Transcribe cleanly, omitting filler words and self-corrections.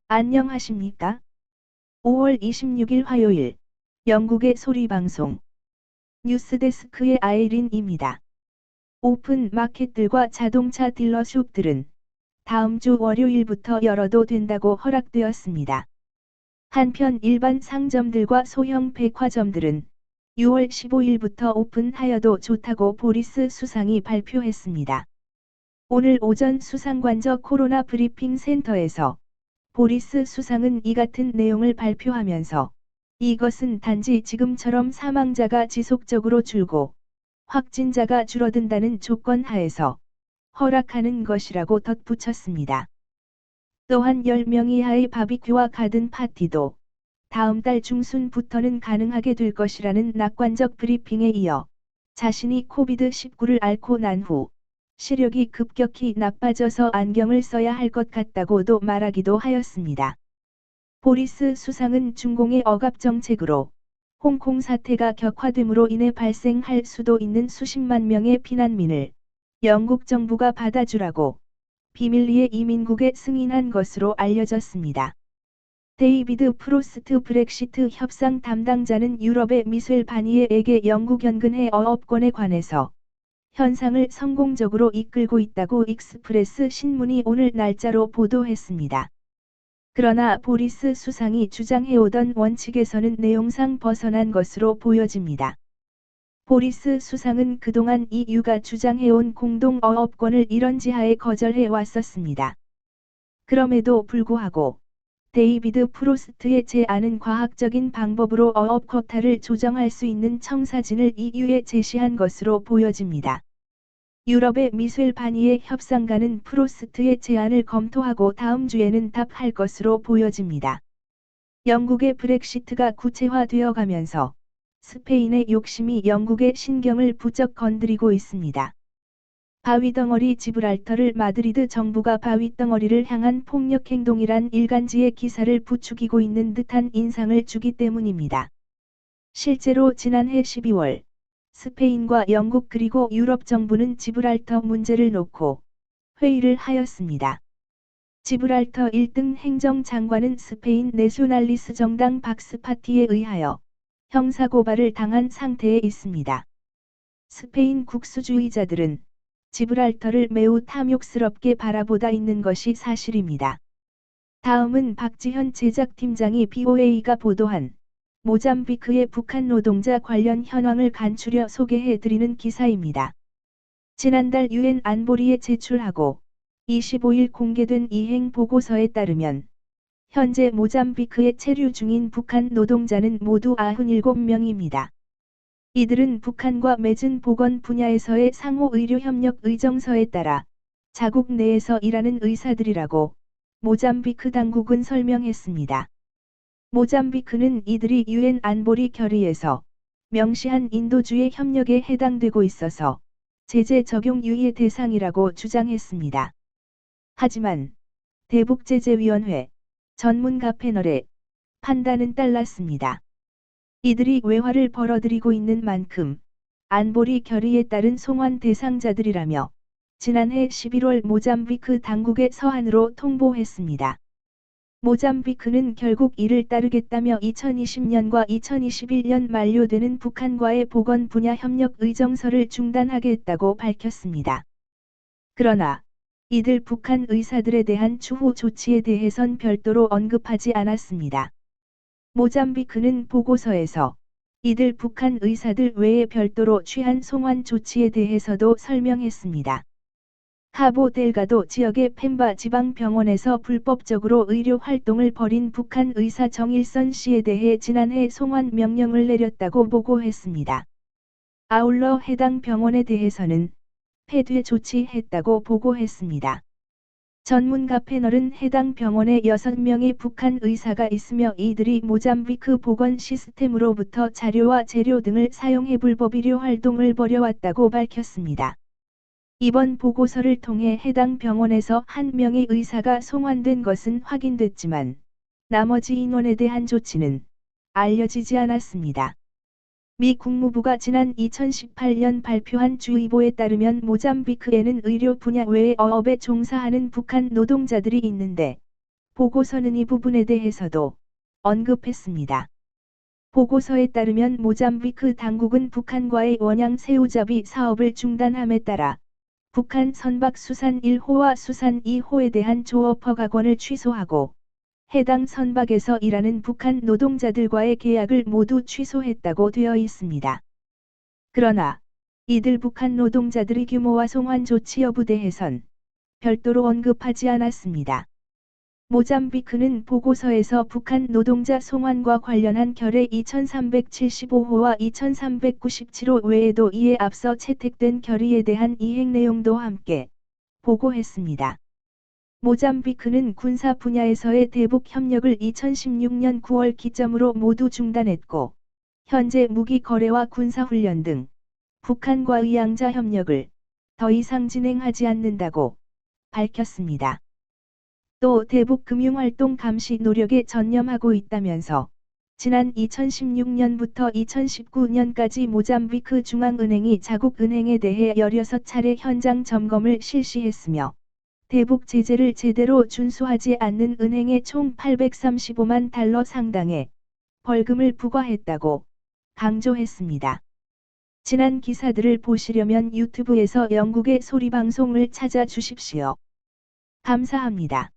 안녕하십니까? 5월 26일 화요일 영국의 소리방송 뉴스데스크의 아이린입니다. 오픈 마켓들과 자동차 딜러숍들은 다음 주 월요일부터 열어도 된다고 허락되었습니다. 한편 일반 상점들과 소형 백화점들은 6월 15일부터 오픈하여도 좋다고 보리스 수상이 발표했습니다. 오늘 오전 수상관저 코로나 브리핑 센터에서 보리스 수상은 이 같은 내용을 발표하면서 이것은 단지 지금처럼 사망자가 지속적으로 줄고 확진자가 줄어든다는 조건 하에서 허락하는 것이라고 덧붙였습니다. 또한 10명 이하의 바비큐와 가든 파티도 다음 달 중순부터는 가능하게 될 것이라는 낙관적 브리핑에 이어 자신이 코비드19를 앓고 난 후 시력이 급격히 나빠져서 안경을 써야 할 것 같다고도 말하기도 하였습니다. 보리스 수상은 중공의 억압 정책으로 홍콩 사태가 격화됨으로 인해 발생할 수도 있는 수십만 명의 피난민을 영국 정부가 받아주라고 비밀리에 이민국에 승인한 것으로 알려졌습니다. 데이비드 프로스트 브렉시트 협상 담당자는 유럽의 미셸 바니에에게 영국 연근해 어업권에 관해서 현상을 성공적으로 이끌고 있다고 익스프레스 신문이 오늘 날짜로 보도했습니다. 그러나 보리스 수상이 주장해오던 원칙에서는 내용상 벗어난 것으로 보여집니다. 보리스 수상은 그동안 EU가 주장해온 공동 어업권을 이런 지하에 거절해 왔었습니다. 그럼에도 불구하고 데이비드 프로스트의 제안은 과학적인 방법으로 어업 쿼타를 조정할 수 있는 청사진을 EU에 제시한 것으로 보여집니다. 유럽의 미셸 바니에 협상가는 프로스트의 제안을 검토하고 다음 주에는 답할 것으로 보여집니다. 영국의 브렉시트가 구체화되어 가면서 스페인의 욕심이 영국의 신경을 부쩍 건드리고 있습니다. 바위덩어리 지브랄터를 마드리드 정부가 바위덩어리를 향한 폭력행동이란 일간지의 기사를 부추기고 있는 듯한 인상을 주기 때문입니다. 실제로 지난해 12월 스페인과 영국 그리고 유럽 정부는 지브랄터 문제를 놓고 회의를 하였습니다. 지브랄터 1등 행정장관은 스페인 내쇼날리스 정당 박스파티에 의하여 형사고발을 당한 상태에 있습니다. 스페인 국수주의자들은 지브랄터를 매우 탐욕스럽게 바라보다 있는 것이 사실입니다. 다음은 박지현 제작팀장이 BOA가 보도한 모잠비크의 북한 노동자 관련 현황을 간추려 소개해드리는 기사입니다. 지난달 UN 안보리에 제출하고 25일 공개된 이행 보고서에 따르면 현재 모잠비크에 체류 중인 북한 노동자는 모두 97명입니다. 이들은 북한과 맺은 보건 분야에서의 상호 의료 협력 의정서에 따라 자국 내에서 일하는 의사들이라고 모잠비크 당국은 설명했습니다. 모잠비크는 이들이 UN 안보리 결의에서 명시한 인도주의 협력에 해당되고 있어서 제재 적용 유예 대상이라고 주장했습니다. 하지만 대북제재위원회 전문가 패널의 판단은 달랐습니다. 이들이 외화를 벌어들이고 있는 만큼 안보리 결의에 따른 송환 대상자들이라며 지난해 11월 모잠비크 당국의 서한으로 통보했습니다. 모잠비크는 결국 이를 따르겠다며 2020년과 2021년 만료되는 북한과의 보건 분야 협력 의정서를 중단하겠다고 밝혔습니다. 그러나 이들 북한 의사들에 대한 추후 조치에 대해선 별도로 언급하지 않았습니다. 모잠비크는 보고서에서 이들 북한 의사들 외에 별도로 취한 송환 조치에 대해서도 설명했습니다. 카보 델가도 지역의 펜바 지방병원에서 불법적으로 의료 활동을 벌인 북한 의사 정일선 씨에 대해 지난해 송환 명령을 내렸다고 보고했습니다. 아울러 해당 병원에 대해서는 폐쇄 조치했다고 보고했습니다. 전문가 패널은 해당 병원에 6명의 북한 의사가 있으며 이들이 모잠비크 보건 시스템으로부터 자료와 재료 등을 사용해 불법 의료 활동을 벌여왔다고 밝혔습니다. 이번 보고서를 통해 해당 병원에서 한 명의 의사가 송환된 것은 확인됐지만 나머지 인원에 대한 조치는 알려지지 않았습니다. 미 국무부가 지난 2018년 발표한 주의보에 따르면 모잠비크에는 의료 분야 외의 어업에 종사하는 북한 노동자들이 있는데 보고서는 이 부분에 대해서도 언급했습니다. 보고서에 따르면 모잠비크 당국은 북한과의 원양 새우잡이 사업을 중단함에 따라 북한 선박 수산 1호와 수산 2호에 대한 조업 허가권을 취소하고 해당 선박에서 일하는 북한 노동자들과의 계약을 모두 취소했다고 되어 있습니다. 그러나 이들 북한 노동자들의 규모와 송환 조치 여부 대해선 별도로 언급하지 않았습니다. 모잠비크는 보고서에서 북한 노동자 송환과 관련한 결의 2375호와 2397호 외에도 이에 앞서 채택된 결의에 대한 이행 내용도 함께 보고했습니다. 모잠비크는 군사 분야에서의 대북 협력을 2016년 9월 기점으로 모두 중단했고, 현재 무기 거래와 군사 훈련 등 북한과의 양자 협력을 더 이상 진행하지 않는다고 밝혔습니다. 또 대북 금융활동 감시 노력에 전념하고 있다면서 지난 2016년부터 2019년까지 모잠비크 중앙은행이 자국 은행에 대해 16차례 현장 점검을 실시했으며 대북 제재를 제대로 준수하지 않는 은행에 총 835만 달러 상당의 벌금을 부과했다고 강조했습니다. 지난 기사들을 보시려면 유튜브에서 영국의 소리방송을 찾아주십시오. 감사합니다.